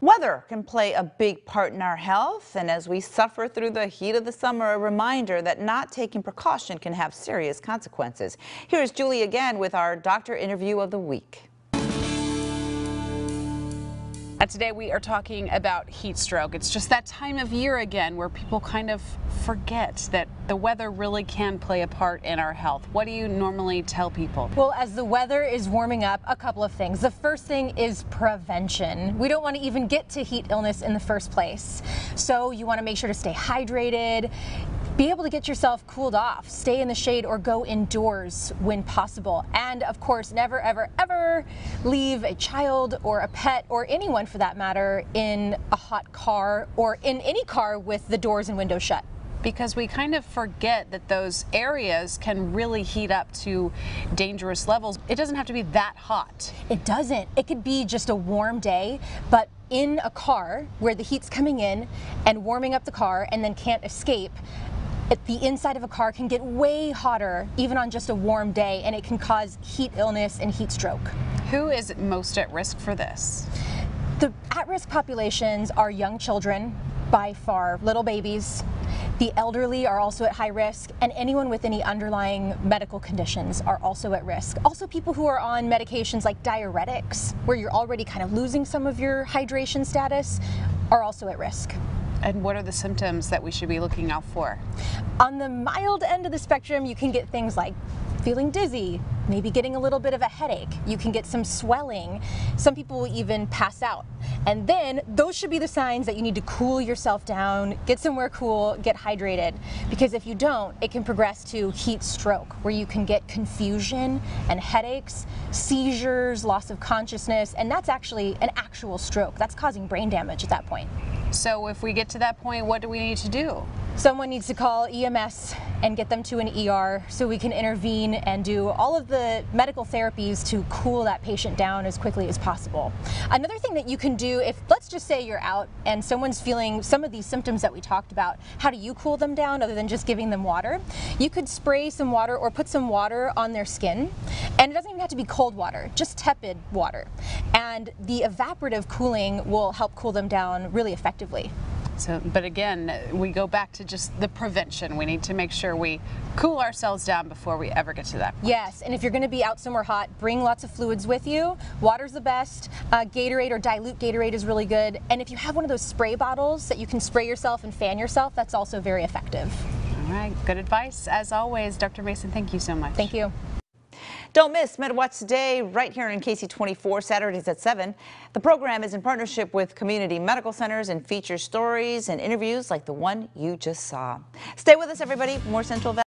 Weather can play a big part in our health, and as we suffer through the heat of the summer, a reminder that not taking precaution can have serious consequences. Here's Julie again with our doctor interview of the week. Today we are talking about heat stroke. It's just that time of year again where people kind of forget that the weather really can play a part in our health. What do you normally tell people? Well, as the weather is warming up, a couple of things. The first thing is prevention. We don't want to even get to heat illness in the first place. So you want to make sure to stay hydrated. Be able to get yourself cooled off, stay in the shade or go indoors when possible. And of course, never, ever, ever leave a child or a pet or anyone for that matter in a hot car or in any car with the doors and windows shut. Because we kind of forget that those areas can really heat up to dangerous levels. It doesn't have to be that hot. It doesn't. It could be just a warm day, but in a car where the heat's coming in and warming up the car and then can't escape, the inside of a car can get way hotter even on just a warm day, and it can cause heat illness and heat stroke. Who is most at risk for this? The at-risk populations are young children, by far, little babies. The elderly are also at high risk, and anyone with any underlying medical conditions are also at risk. Also, people who are on medications like diuretics, where you're already kind of losing some of your hydration status, are also at risk. And what are the symptoms that we should be looking out for? On the mild end of the spectrum, you can get things like feeling dizzy, maybe getting a little bit of a headache. You can get some swelling. Some people will even pass out. And then those should be the signs that you need to cool yourself down, get somewhere cool, get hydrated. Because if you don't, it can progress to heat stroke, where you can get confusion and headaches, seizures, loss of consciousness, and that's actually an actual stroke. That's causing brain damage at that point. So if we get to that point, what do we need to do? Someone needs to call EMS and get them to an ER so we can intervene and do all of the medical therapies to cool that patient down as quickly as possible. Another thing that you can do, if let's just say you're out and someone's feeling some of these symptoms that we talked about, how do you cool them down other than just giving them water? You could spray some water or put some water on their skin, and it doesn't even have to be cold water, just tepid water. And the evaporative cooling will help cool them down really effectively. So, but again, we go back to just the prevention. We need to make sure we cool ourselves down before we ever get to that point. Yes, and if you're going to be out somewhere hot, bring lots of fluids with you. Water's the best. Gatorade or dilute Gatorade is really good. And if you have one of those spray bottles that you can spray yourself and fan yourself, that's also very effective. All right, good advice. As always, Dr. Mason, thank you so much. Thank you. Don't miss MedWatch Today right here on KC24, Saturdays at 7. The program is in partnership with community medical centers and features stories and interviews like the one you just saw. Stay with us, everybody. More Central Valley.